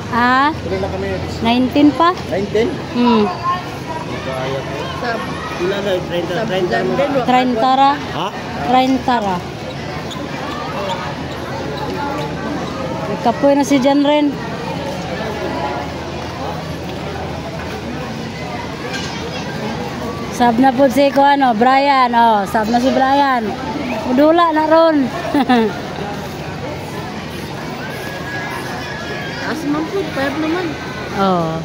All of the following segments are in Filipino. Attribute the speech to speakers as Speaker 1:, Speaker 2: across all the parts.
Speaker 1: Ah? 19 pa?
Speaker 2: 19?
Speaker 1: Hmm. 30 ra?
Speaker 2: Ha?
Speaker 1: 30 ra. Kapoy na si Jan rin. Sab na po si ko ano, Brian. Oh, sab na si Brian. Udula na ron.
Speaker 3: As man po, 5 naman.
Speaker 1: Oh.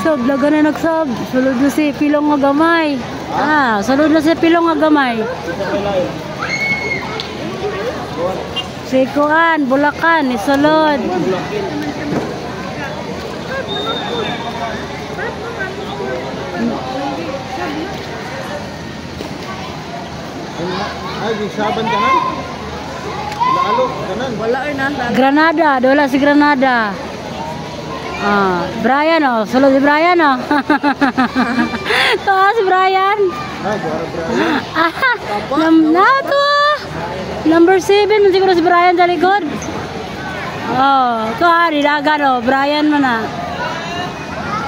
Speaker 1: Sab, laga na nagsab. Sulod na si Pilong nga gamay. Ah, sulod na si Pilong nga gamay. Si Kuan, Bulacan, ni sulod.
Speaker 2: Ay, di saban kanan. Lalo kanan.
Speaker 3: Wala ay na.
Speaker 1: Granada, dola si Granada. Ah, Brian oh, sulod si Brian oh. Tuwa si Brian.
Speaker 2: Ay, juara Brian.
Speaker 1: Na to. Number 7 man siguro si Brian sa likod. Oh, tuwa di dagan oh, Brian man na.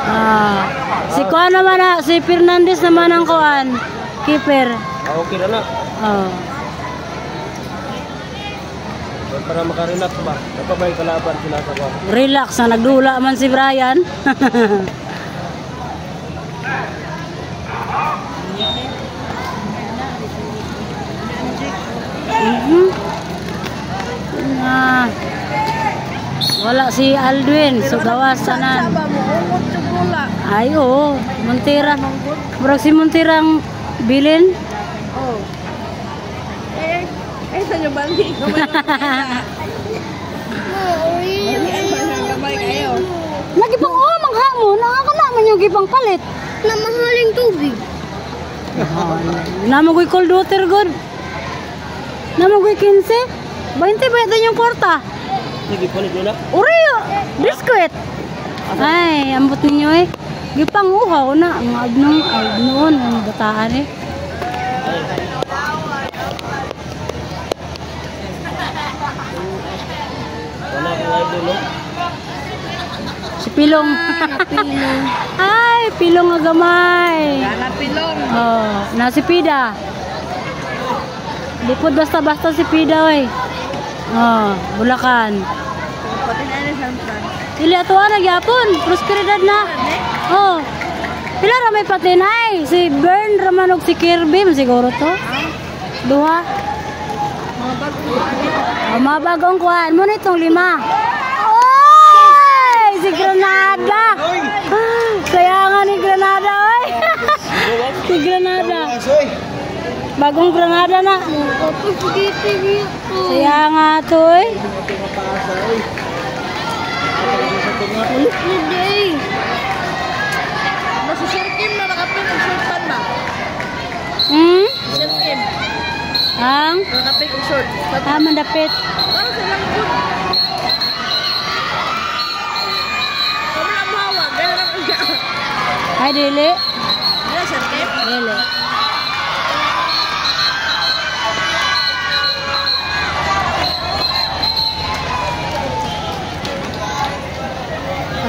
Speaker 1: Ah, si Kuan naman na, si Fernandez naman ang Kuan. Keeper.
Speaker 2: Ah, okay na na.
Speaker 1: Oh.
Speaker 2: Para makarelax ba? Nakabay kalaban sila sa ko.
Speaker 1: Relax na nagdula man si Brian. Ah. Wala si Aldwin, so gawasanan. Ay oo, Montera. Murag si Monterang bilin.
Speaker 3: Oh. Sa nyo balik. Gamay kayo.
Speaker 1: Lagi pang mangha mo, nakakalaman yung gipang palit.
Speaker 3: Na mahaling tubig.
Speaker 1: Namagoy cold water good. Namagoy 15. 20 ba ito yung kwarta?
Speaker 2: Sige, palit mo na.
Speaker 1: Oreo, biskuit. Ay, ambot ninyo eh. Gipang uhaw na. Ang agnoon, ang bataan eh.
Speaker 2: Wala ko ay dulo.
Speaker 1: Si Pilong. Ay, Pilong nga gamay.
Speaker 3: Wala pilong.
Speaker 1: Oh, na si Pida. Lipod basta-basta si Pida eh. Oh, Bulacan.
Speaker 3: Pati na ni Santan.
Speaker 1: Dili ato na gyapon, prosperidad na. Oh. Pila ra may patinay, si Bern raman og si Kirby man siguro to. Duha.
Speaker 3: Mga bagong
Speaker 1: Mga bagong kuhaan mo na itong 5. Oy! Si Granada! Kaya nga ni Granada, oy! Si Granada. Bagong Granada na. Kaya nga to, oy.
Speaker 3: Nasa Sir Kim na nakapin ang shortan ba?
Speaker 1: Hmm?
Speaker 3: Sir Kim.
Speaker 1: Ang?
Speaker 3: Nakapin ang short.
Speaker 1: Ah, mandapit.
Speaker 3: Para sa lang po. Kami ang mahawag. Gano'n lang ang gaan.
Speaker 1: Ay, dili.
Speaker 3: Dila, Sir Kim?
Speaker 1: Dili.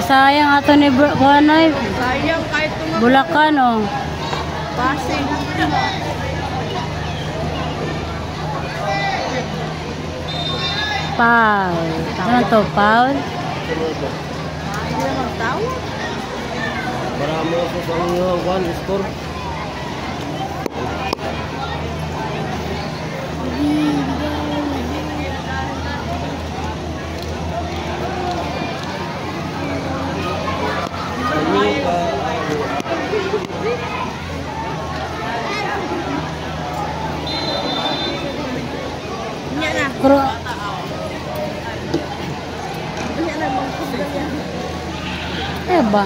Speaker 1: Sayang ato ni Buanoy.
Speaker 3: Sayang kahit tumatang.
Speaker 1: Bulacan, oh.
Speaker 3: Passing.
Speaker 1: Paul. Ano to, Paul?
Speaker 3: Hindi na magtawag.
Speaker 2: Marami ako sa inyo, one score.
Speaker 3: Hindi na.
Speaker 1: Pero,
Speaker 3: Hindi na magkukulang yan.
Speaker 1: ba?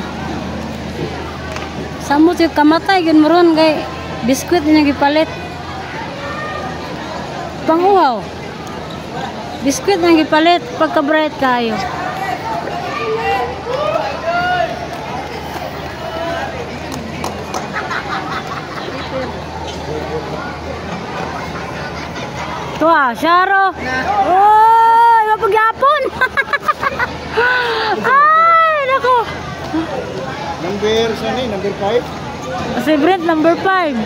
Speaker 1: Samot yung kamatay, yun mo ron, kay biskuit niya gipalit. Panguhaw. Biskuit nang gipalit pagka bright kayo. Tuwa, Sharo. Oh, mapagyapon. Ay, nako.
Speaker 2: Number, saan eh? Number 5?
Speaker 1: Favorite number 5.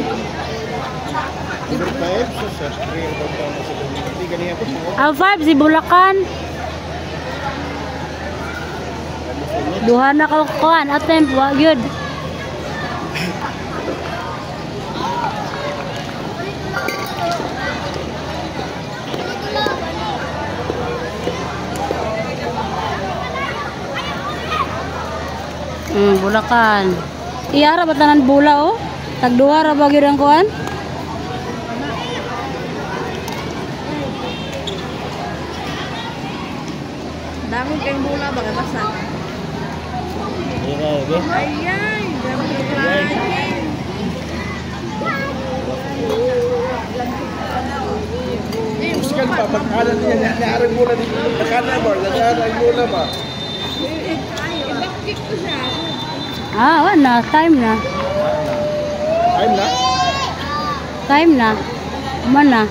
Speaker 2: Number 5? So, sa screen, hindi ganyan po.
Speaker 1: Ang 5 si Bulacan. Duha na kukuhan. Attempt, wag yun. Bulacan. Iyara ba tanan bula oh? Tagduha ra ba gyud ang kuan?
Speaker 3: Dami kayong mula ba basa?
Speaker 2: Okay, okay.
Speaker 3: Ayay, dami kayong
Speaker 2: Musikan pa, magkanan niya, naarang mula dito. Magkanan ba? Naarang mula ba?
Speaker 3: Ibakit ko siya.
Speaker 1: Wala. Time na.
Speaker 2: Time na?
Speaker 1: Time na. Mana?